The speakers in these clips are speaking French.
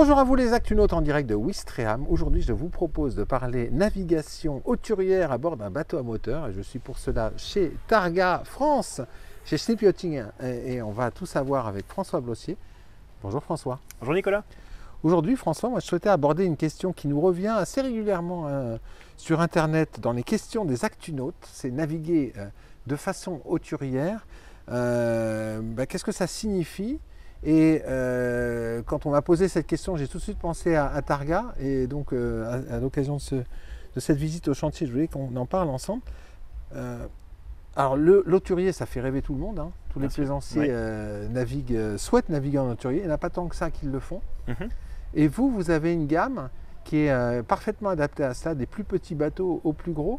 Bonjour à vous les actunautes en direct de Ouistreham. Aujourd'hui, je vous propose de parler navigation hauturière à bord d'un bateau à moteur. Je suis pour cela chez Targa France, chez Snip Yachting, et on va tout savoir avec François Blossier. Bonjour François. Bonjour Nicolas. Aujourd'hui François, moi je souhaitais aborder une question qui nous revient assez régulièrement sur Internet dans les questions des actunautes. C'est naviguer de façon hauturière. Qu'est-ce que ça signifie ? Et quand on m'a posé cette question, j'ai tout de suite pensé à Targa. Et donc, à l'occasion de cette visite au chantier, je voulais qu'on en parle ensemble. Alors, l'hauturier, ça fait rêver tout le monde. Hein. Tous les plaisanciers souhaitent naviguer en hauturier. Il n'y en a pas tant que ça qui le font. Et vous avez une gamme qui est parfaitement adaptée à ça, des plus petits bateaux aux plus gros.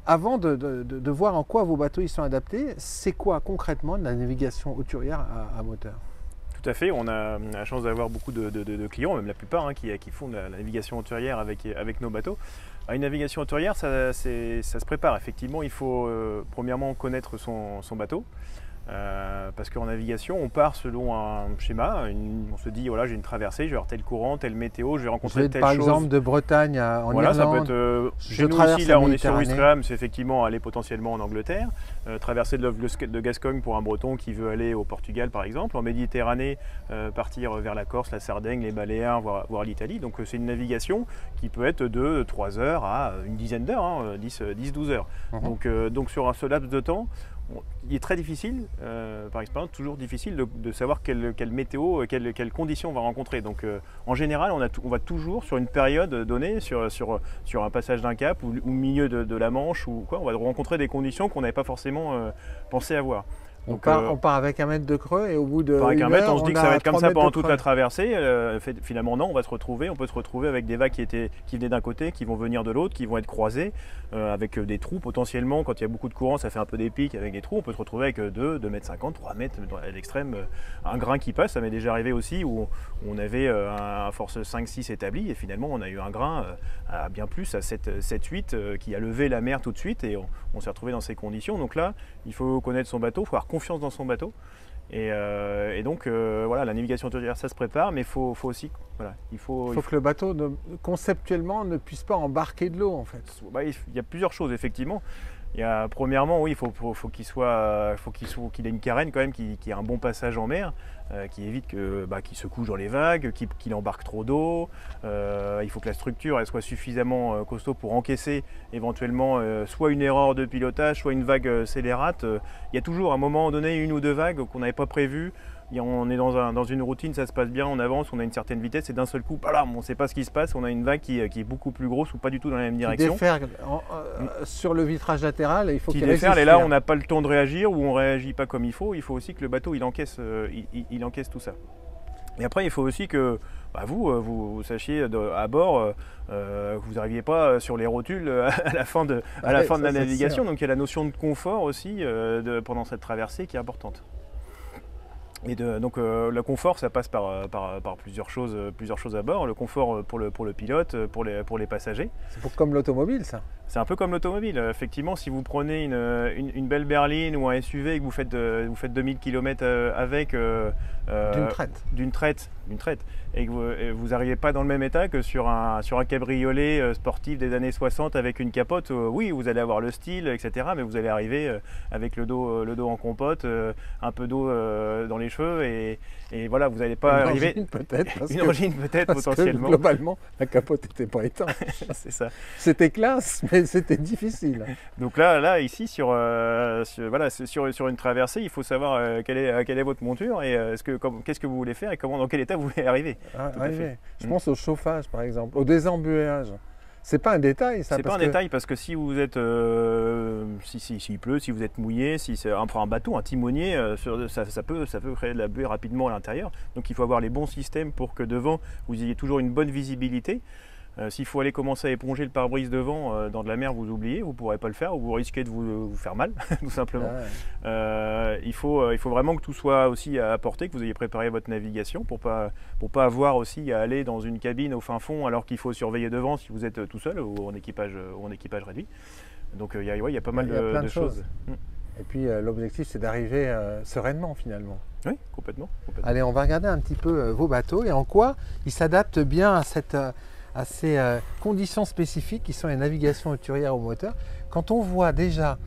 Avant de voir en quoi vos bateaux ils sont adaptés, c'est quoi concrètement de la navigation hauturière à moteur? Tout à fait, on a la chance d'avoir beaucoup de clients, même la plupart, hein, qui font de la navigation hauturière avec nos bateaux. Une navigation hauturière, ça se prépare. Effectivement, il faut premièrement connaître son bateau. Parce qu'en navigation, on part selon un schéma. On se dit, voilà, j'ai une traversée, je vais avoir tel courant, telle météo, je vais rencontrer telle chose. Par exemple, de Bretagne en Irlande. Ça peut être, chez nous ici, là, on est sur Ouistreham, c'est effectivement aller potentiellement en Angleterre, traverser de Gascogne pour un Breton qui veut aller au Portugal, par exemple. En Méditerranée, partir vers la Corse, la Sardaigne, les Baléares, voire l'Italie. Donc c'est une navigation qui peut être de 3 heures à une dizaine d'heures, hein, 10-12 heures. Donc sur ce laps de temps, il est très difficile, par expérience, toujours difficile de savoir quelle météo, quelles conditions on va rencontrer. Donc en général, on va toujours sur une période donnée, sur un passage d'un cap ou au milieu de la Manche, ou quoi, on va rencontrer des conditions qu'on n'avait pas forcément pensé avoir. On part avec 1 mètre de creux et au bout de avec 1 mètre, on se dit que ça va être comme ça pendant toute la creux. traversée. Finalement, non, on peut se retrouver avec des vagues qui venaient d'un côté, qui vont venir de l'autre, qui vont être croisées, avec des trous potentiellement. Quand il y a beaucoup de courant, ça fait un peu des pics avec des trous. On peut se retrouver avec 2 mètres 50, 3 mètres à l'extrême, un grain qui passe. Ça m'est déjà arrivé aussi où on avait un force 5-6 établi et finalement on a eu un grain à bien plus, à 7-8, qui a levé la mer tout de suite et on s'est retrouvé dans ces conditions. Donc là, il faut connaître son bateau, il faut avoir confiance dans son bateau. Et donc voilà, la navigation hauturière, ça se prépare, mais il faut aussi, voilà, il faut que le bateau conceptuellement ne puisse pas embarquer de l'eau en fait. Il y a plusieurs choses effectivement. Premièrement, oui, il faut qu'il ait une carène quand même, qui ait un bon passage en mer, qui évite qu'il se couche dans les vagues, qu'il embarque trop d'eau. Il faut que la structure elle soit suffisamment costaud pour encaisser éventuellement soit une erreur de pilotage, soit une vague scélérate. Il y a toujours à un moment donné 1 ou 2 vagues qu'on n'avait pas prévues. On est dans une routine, ça se passe bien, on avance, on a une certaine vitesse et d'un seul coup, on ne sait pas ce qui se passe, on a une vague qui est beaucoup plus grosse ou pas du tout dans la même direction. Qui déferle sur le vitrage latéral et il faut qu'il déferle et là on n'a pas le temps de réagir ou on ne réagit pas comme il faut aussi que le bateau il encaisse tout ça. Et après il faut aussi que vous sachiez à bord que vous n'arriviez pas sur les rotules à la fin de la navigation, donc il y a la notion de confort aussi pendant cette traversée qui est importante. Et donc le confort, ça passe par plusieurs choses à bord. Le confort pour le pilote, pour les passagers. C'est comme l'automobile, ça. C'est un peu comme l'automobile. Effectivement, si vous prenez une belle berline ou un SUV et que vous faites 2000 km avec d'une traite, et que vous n'arrivez pas dans le même état que sur un cabriolet sportif des années 60 avec une capote, oui, vous allez avoir le style, etc. Mais vous allez arriver avec le dos en compote, un peu d'eau dans les cheveux et voilà, vous n'allez pas arriver. Une origine peut-être potentiellement. Que, globalement, la capote n'était pas étanche. C'est ça. C'était classe, mais c'était difficile. Donc là ici sur une traversée, il faut savoir quelle est votre monture et qu'est-ce que vous voulez faire et dans quel état vous voulez arriver. Je pense au chauffage par exemple, au désembuage. C'est pas un détail ça. C'est pas un détail parce que si vous êtes s'il pleut, si vous êtes mouillé, si c'est un bateau, un timonier, ça peut créer de la buée rapidement à l'intérieur. Donc il faut avoir les bons systèmes pour que devant vous ayez toujours une bonne visibilité. S'il faut aller commencer à éponger le pare-brise devant dans de la mer, vous oubliez, vous ne pourrez pas le faire ou vous risquez de vous faire mal, tout simplement. Il faut vraiment que tout soit aussi à portée, que vous ayez préparé votre navigation pour pas avoir aussi à aller dans une cabine au fin fond alors qu'il faut surveiller devant si vous êtes tout seul ou en équipage réduit. Donc il y a pas mal de choses. Et puis l'objectif c'est d'arriver sereinement finalement. Oui, complètement. Allez, on va regarder un petit peu vos bateaux et en quoi ils s'adaptent bien à ces conditions spécifiques qui sont les navigations hauturières au moteur. Quand on voit déjà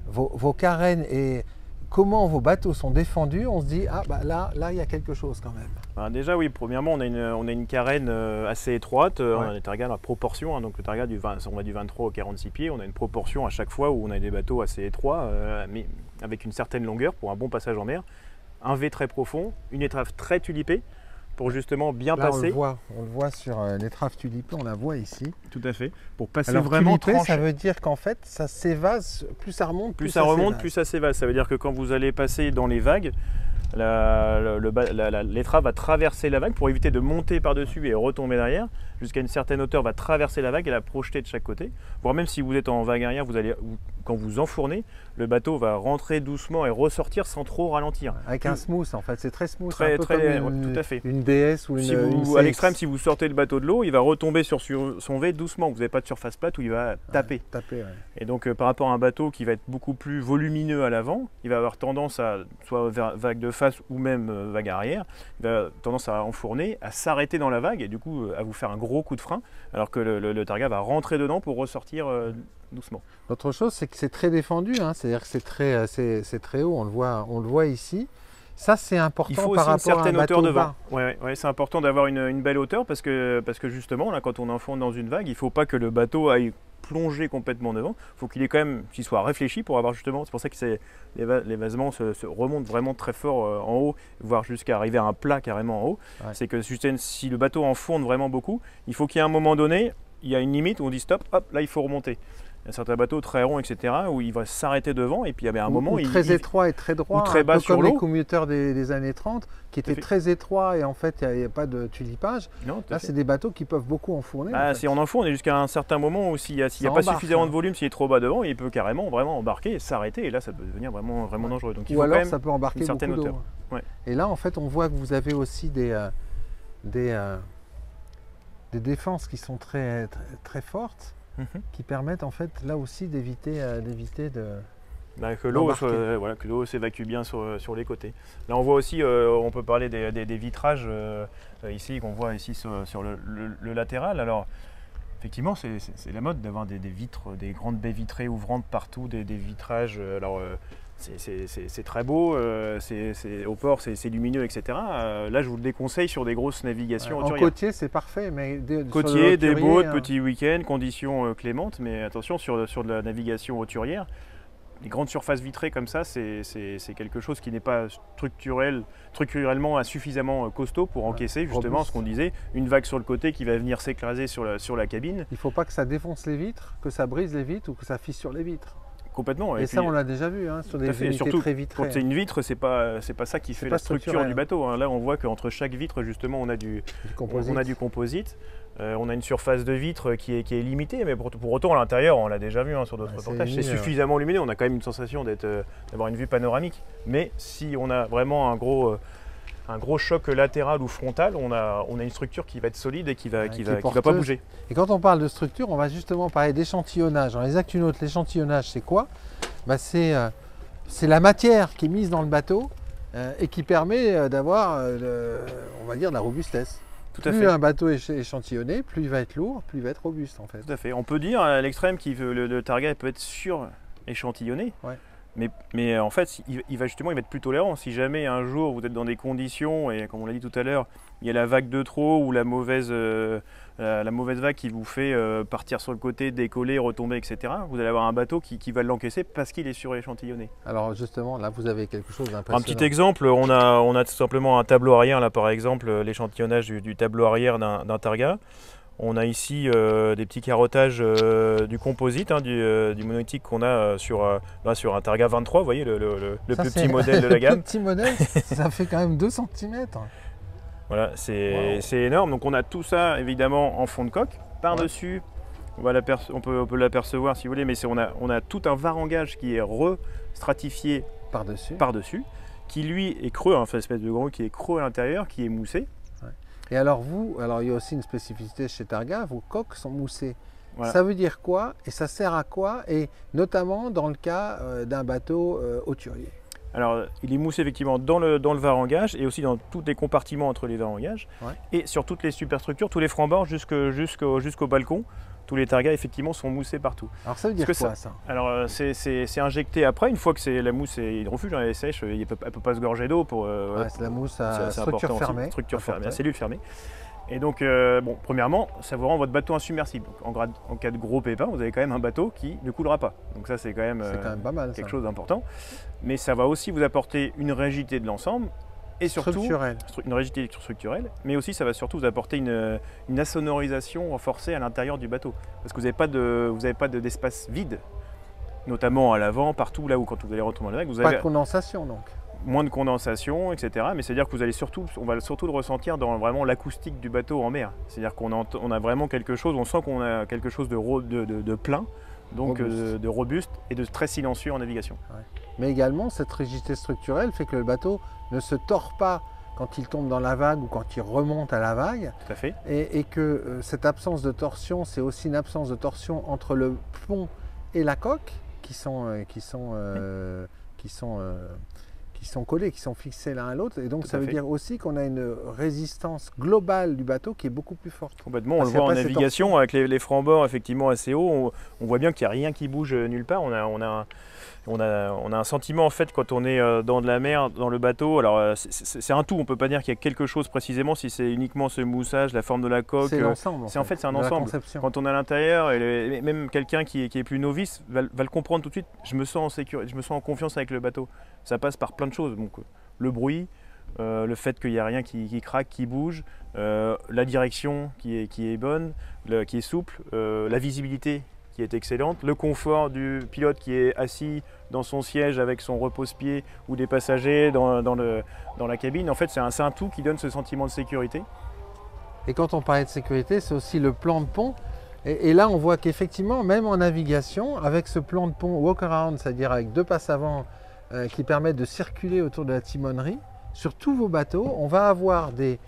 vos carènes et comment vos bateaux sont défendus, on se dit ah bah là il y a quelque chose quand même. Alors déjà oui, premièrement on a une carène assez étroite, on a des targas à proportion, hein, donc le targa on va du 23 au 46 pieds, on a une proportion à chaque fois où on a des bateaux assez étroits, mais avec une certaine longueur pour un bon passage en mer, un V très profond, une étrave très tulipée, pour justement bien passer. On le voit sur l'étrave tulipée, on la voit ici. Tout à fait. Pour passer alors, vraiment tulipée, ça veut dire qu'en fait, ça s'évase, plus ça remonte, plus ça s'évase. Ça veut dire que quand vous allez passer dans les vagues, l'étrave va traverser la vague pour éviter de monter par-dessus et retomber derrière. Jusqu'à une certaine hauteur, va traverser la vague et la projeter de chaque côté. Voire même si vous êtes en vague arrière, quand vous enfournez, le bateau va rentrer doucement et ressortir sans trop ralentir. Avec un smooth en fait, c'est très smooth. Très, tout à fait. Une DS ou une à l'extrême, si vous sortez le bateau de l'eau, il va retomber sur son V doucement. Vous n'avez pas de surface plate où il va taper. Et donc par rapport à un bateau qui va être beaucoup plus volumineux à l'avant, il va avoir tendance à, soit vers vague de face ou même vague arrière, il va avoir tendance à enfourner, à s'arrêter dans la vague et du coup à vous faire un gros coup de frein, alors que le targa va rentrer dedans pour ressortir doucement. L'autre chose, c'est que c'est très défendu, hein, c'est-à-dire que c'est très haut, on le voit ici. Ça, c'est important. Il faut par aussi rapport une certaine à un hauteur de bas. vent. Ouais, c'est important d'avoir une belle hauteur parce que justement, là, quand on enfourne dans une vague, il ne faut pas que le bateau aille plonger complètement devant. Il faut qu'il ait quand même, qu'il soit réfléchi pour avoir justement. C'est pour ça que l'évasement se remonte vraiment très fort en haut, voire jusqu'à arriver à un plat carrément en haut. Ouais. C'est que si le bateau enfourne vraiment beaucoup, il faut qu'il y ait un moment donné, il y a une limite où on dit stop, hop, là il faut remonter. Il y a certains bateaux très ronds, etc., où il va s'arrêter devant et puis il y a un moment... très étroit et très droit, ou très bas sur comme l'eau. Les commuteurs des années 30, qui étaient très étroits et en fait il n'y a pas de tulipage. Non, là, c'est des bateaux qui peuvent beaucoup enfourner. Ah, si on enfourne, et jusqu'à un certain moment où s'il n'y a pas suffisamment de volume, s'il est trop bas devant, il peut carrément vraiment embarquer et s'arrêter. Et là, ça peut devenir vraiment dangereux. Donc, il faut alors, quand même ça peut embarquer une certaine beaucoup hauteur. Ouais. Et là, en fait, on voit que vous avez aussi des défenses qui sont très fortes. Qui permettent en fait là aussi d'éviter que l'eau s'évacue bien sur les côtés. Là on voit aussi, on peut parler des vitrages ici qu'on voit ici sur le latéral. Alors effectivement c'est la mode d'avoir des vitres, des grandes baies vitrées ouvrantes partout, des vitrages. C'est très beau, au port c'est lumineux, etc. Là je vous le déconseille sur des grosses navigations hauturières. En côtier c'est parfait, mais côtier, des boats, petits week-ends, conditions clémentes, mais attention sur de la navigation hauturière, les grandes surfaces vitrées comme ça, c'est quelque chose qui n'est pas structurellement suffisamment costaud pour encaisser justement ce qu'on disait, une vague sur le côté qui va venir s'écraser sur la cabine. Il ne faut pas que ça défonce les vitres, que ça brise les vitres ou que ça fissure les vitres. Complètement. Et ça, on l'a déjà vu sur des unités surtout, très vitrées. Quand c'est une vitre, c'est pas ça qui fait la structure du bateau. Hein. Là, on voit qu'entre chaque vitre, justement, on a du composite. On a une surface de vitre qui est limitée, mais pour autant, à l'intérieur, on l'a déjà vu sur d'autres reportages, c'est suffisamment lumineux. On a quand même une sensation d'avoir une vue panoramique. Mais si on a vraiment un gros choc latéral ou frontal, on a une structure qui va être solide et qui va pas bouger. Et quand on parle de structure, on va justement parler d'échantillonnage. Dans les Actunautes, l'échantillonnage, c'est quoi? C'est la matière qui est mise dans le bateau et qui permet d'avoir, on va dire, de la robustesse. Plus un bateau est échantillonné, plus il va être lourd, plus il va être robuste en fait. Tout à fait. On peut dire à l'extrême que le targa peut être sur-échantillonné. Ouais. Mais en fait, il va être plus tolérant. Si jamais un jour vous êtes dans des conditions, et comme on l'a dit tout à l'heure, il y a la vague de trop ou la mauvaise vague qui vous fait partir sur le côté, décoller, retomber, etc., vous allez avoir un bateau qui va l'encaisser parce qu'il est suréchantillonné. Alors justement, là vous avez quelque chose d'impressionnant. Un petit exemple, on a tout simplement un tableau arrière, là par exemple, l'échantillonnage du tableau arrière d'un targa. On a ici des petits carottages du composite, du monolithique qu'on a sur un Targa 23, vous voyez le plus petit modèle de la gamme. Le petit modèle, ça fait quand même 2 cm. Voilà, c'est énorme. Donc on a tout ça évidemment en fond de coque. Par-dessus, on peut l'apercevoir si vous voulez, mais on a tout un varangage qui est restratifié par-dessus, qui lui est creux, une espèce de gros qui est creux à l'intérieur, qui est moussé. Et alors il y a aussi une spécificité chez Targa, vos coques sont moussées. Voilà. Ça veut dire quoi et ça sert à quoi? Et notamment dans le cas d'un bateau hauturier. Alors, il est moussé effectivement dans le varangage et aussi dans tous les compartiments entre les varangages et sur toutes les superstructures, tous les francs-bords jusqu'au balcon. Tous les targas effectivement sont moussés partout. Alors ça veut dire quoi ça? Alors c'est injecté après, une fois que la mousse est refuge, elle est sèche, elle ne peut pas se gorger d'eau. C'est la mousse à structure fermée. Structure fermée, à cellule fermée. Et donc, premièrement, ça vous rend votre bateau insubmersible. Donc, en cas de gros pépin, vous avez quand même un bateau qui ne coulera pas. Donc ça, c'est quand même pas mal, quelque chose d'important. Mais ça va aussi vous apporter une rigidité de l'ensemble et surtout une rigidité structurelle. Mais aussi, ça va surtout vous apporter une insonorisation renforcée à l'intérieur du bateau. Parce que vous n'avez pas d'espace vide, notamment à l'avant, partout là où quand vous allez retomber dans la vague. Pas de condensation donc. Moins de condensation, etc. Mais c'est-à-dire que on va surtout le ressentir dans vraiment l'acoustique du bateau en mer. C'est-à-dire qu'on a vraiment quelque chose, on sent qu'on a quelque chose de plein, donc de robuste et de très silencieux en navigation. Ouais. Mais également, cette rigidité structurelle fait que le bateau ne se tord pas quand il tombe dans la vague ou quand il remonte à la vague. Tout à fait. Et que cette absence de torsion, c'est aussi une absence de torsion entre le pont et la coque qui sont collés, qui sont fixés l'un à l'autre. Et donc, ça veut dire aussi qu'on a une résistance globale du bateau qui est beaucoup plus forte. Complètement, on le voit en navigation avec les francs-bords effectivement assez hauts. On voit bien qu'il n'y a rien qui bouge nulle part. On a un sentiment en fait quand on est dans de la mer, dans le bateau. Alors c'est un tout, on ne peut pas dire qu'il y a quelque chose précisément si c'est uniquement ce moussage, la forme de la coque. C'est l'ensemble. En fait, c'est un ensemble. Quand on est à l'intérieur, et même quelqu'un qui est plus novice va le comprendre tout de suite. Je me sens en sécurité, je me sens en confiance avec le bateau. Ça passe par plein de choses. Donc, le bruit, le fait qu'il n'y a rien qui craque, qui bouge, la direction qui est bonne, qui est souple, la visibilité qui est excellente, le confort du pilote qui est assis dans son siège avec son repose-pied ou des passagers dans la cabine. En fait, c'est un tout qui donne ce sentiment de sécurité. Et quand on parlait de sécurité, c'est aussi le plan de pont. Et là, on voit qu'effectivement, même en navigation, avec ce plan de pont walk-around, c'est-à-dire avec 2 passes avant qui permettent de circuler autour de la timonerie, sur tous vos bateaux, on va avoir des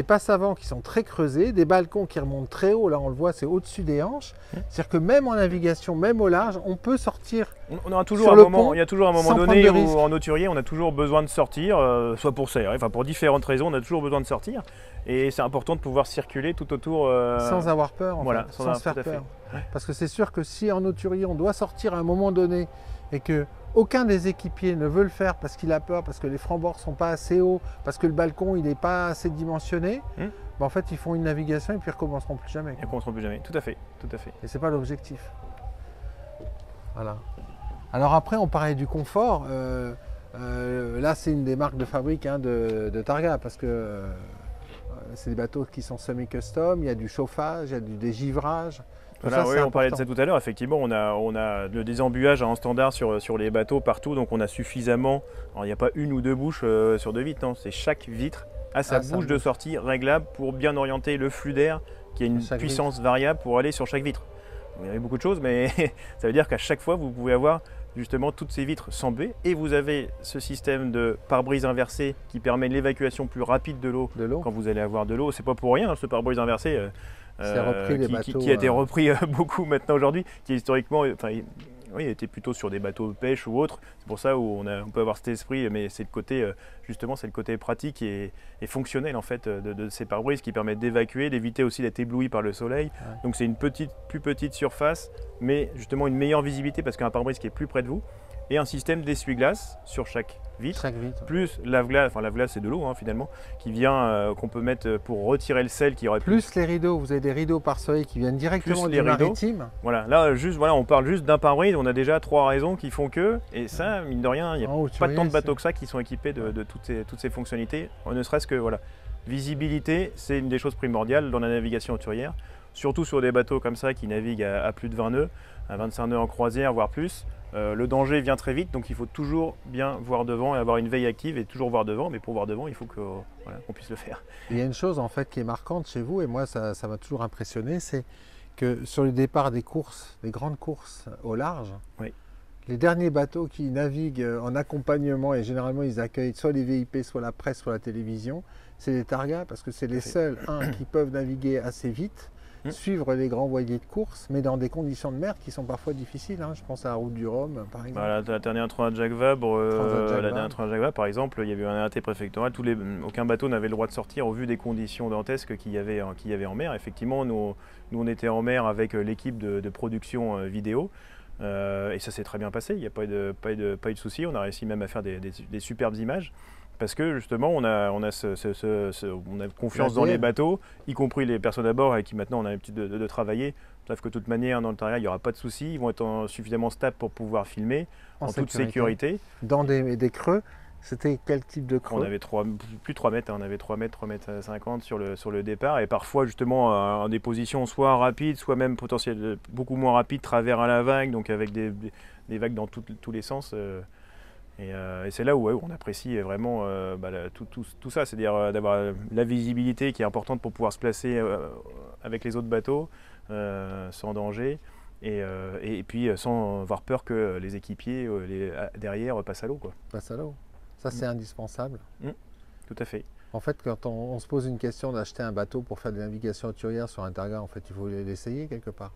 passes avant qui sont très creusées, des balcons qui remontent très haut, là on le voit, c'est au-dessus des hanches. C'est-à-dire que même en navigation, même au large, on peut sortir. Il y a toujours un moment donné où en hauturier, on a toujours besoin de sortir, soit pour ça, enfin pour différentes raisons, on a toujours besoin de sortir. Et c'est important de pouvoir circuler tout autour. Sans avoir peur, sans se faire peur. Parce que c'est sûr que si en hauturier, on doit sortir à un moment donné et que aucun des équipiers ne veut le faire parce qu'il a peur, parce que les francs-bords ne sont pas assez hauts, parce que le balcon il n'est pas assez dimensionné, en fait ils font une navigation et puis ils ne recommenceront plus jamais. Ils ne recommenceront plus jamais, tout à fait. Et ce n'est pas l'objectif. Voilà. Alors après on parlait du confort, là c'est une des marques de fabrique de Targa parce que c'est des bateaux qui sont semi-custom, il y a du chauffage, il y a du dégivrage. Voilà, oui, on parlait de ça tout à l'heure. Effectivement, on a le désembuage en standard sur les bateaux partout, donc on a suffisamment. Alors, il n'y a pas une ou deux bouches sur 2 vitres, non, c'est chaque vitre a sa bouche de sortie réglable pour bien orienter le flux d'air qui a une puissance variable pour aller sur chaque vitre. Donc, il y a beaucoup de choses, mais ça veut dire qu'à chaque fois, vous pouvez avoir justement toutes ces vitres sans buée et vous avez ce système de pare-brise inversé qui permet l'évacuation plus rapide de l'eau quand vous allez avoir de l'eau. C'est pas pour rien, ce pare-brise inversé. Qui a été repris beaucoup maintenant aujourd'hui, qui historiquement, était plutôt sur des bateaux de pêche ou autres. C'est pour ça où on peut avoir cet esprit, mais c'est le côté justement, c'est le côté pratique et fonctionnel en fait de ces pare-brises qui permettent d'évacuer, d'éviter aussi d'être ébloui par le soleil. Ouais. Donc c'est une plus petite surface, mais justement une meilleure visibilité parce qu'un pare-brise qui est plus près de vous et un système d'essuie-glace sur chaque vitre, plus lave-glace, enfin lave-glace c'est de l'eau finalement, qui vient, qu'on peut mettre pour retirer le sel qui aurait plus les rideaux, vous avez des rideaux par soleil qui viennent directement du maritime. Voilà, là on parle juste d'un pare-brise, on a déjà 3 raisons qui font que, et ça mine de rien, il n'y a pas tant de bateaux que ça qui sont équipés de toutes ces fonctionnalités, ne serait-ce que visibilité, c'est une des choses primordiales dans la navigation hauturière, surtout sur des bateaux comme ça qui naviguent à plus de 20 nœuds, à 25 nœuds en croisière, voire plus. Le danger vient très vite, donc il faut toujours bien voir devant et avoir une veille active et toujours voir devant. Mais pour voir devant, il faut qu'on puisse le faire. Il y a une chose en fait qui est marquante chez vous, et moi ça m'a toujours impressionné, c'est que sur le départ des courses, des grandes courses au large, les derniers bateaux qui naviguent en accompagnement, et généralement ils accueillent soit les VIP, soit la presse, soit la télévision, c'est les Targa, parce que c'est les seuls, qui peuvent naviguer assez vite, suivre les grands voiliers de course, mais dans des conditions de mer qui sont parfois difficiles. Hein. Je pense à la route du Rhum, par exemple. Voilà, la dernière Transat Jacques Vabre, par exemple, il y avait eu un arrêté préfectoral. Aucun bateau n'avait le droit de sortir au vu des conditions dantesques qu'il y avait en mer. Effectivement, nous on était en mer avec l'équipe de production vidéo. Et ça s'est très bien passé, il n'y a pas eu de souci. On a réussi même à faire des superbes images. Parce que justement, on a confiance dans les bateaux, y compris les personnes à bord avec qui maintenant on a l'habitude de travailler. Sauf que de toute manière, dans le Targa, il n'y aura pas de souci. Ils vont être suffisamment stables pour pouvoir filmer en toute sécurité. Dans des creux, c'était quel type de creux? On avait plus de 3 mètres, on avait 3 mètres, 3,50 m sur le départ. Et parfois, justement, en des positions soit rapides, soit même potentiellement beaucoup moins rapides, travers à la vague, donc avec des vagues dans tous les sens. Et c'est là où on apprécie vraiment tout ça, c'est-à-dire d'avoir la visibilité qui est importante pour pouvoir se placer avec les autres bateaux sans danger et puis sans avoir peur que les équipiers derrière passent à l'eau. Passent à l'eau, ça c'est indispensable. Tout à fait. En fait, quand on se pose une question d'acheter un bateau pour faire de la navigation hauturière sur un Targa, en fait, il faut l'essayer quelque part.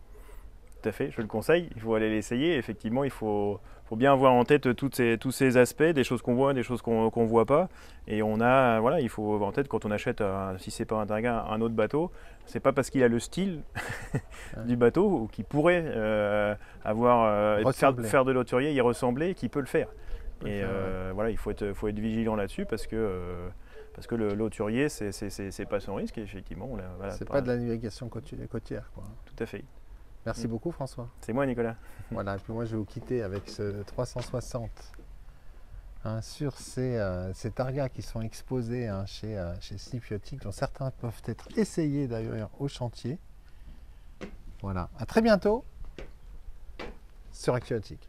Tout à fait, je le conseille, il faut aller l'essayer. Effectivement, il faut bien avoir en tête tous ces aspects, des choses qu'on voit, des choses qu'on ne voit pas. Et il faut avoir en tête quand on achète, si c'est pas un Targa, un autre bateau, c'est pas parce qu'il a le style du bateau ou qu'il pourrait faire de l'hauturier, y ressembler, qu'il peut le faire. Et il faut être vigilant là-dessus parce que l'hauturier, c'est pas sans risque. Et effectivement, c'est pas de la navigation côtière, quoi. Tout à fait. Merci beaucoup François. C'est moi Nicolas. Voilà, et puis moi je vais vous quitter avec ce 360 sur ces Targas qui sont exposés chez Slipiotic, dont certains peuvent être essayés d'ailleurs au chantier. Voilà, à très bientôt sur Aquanautique.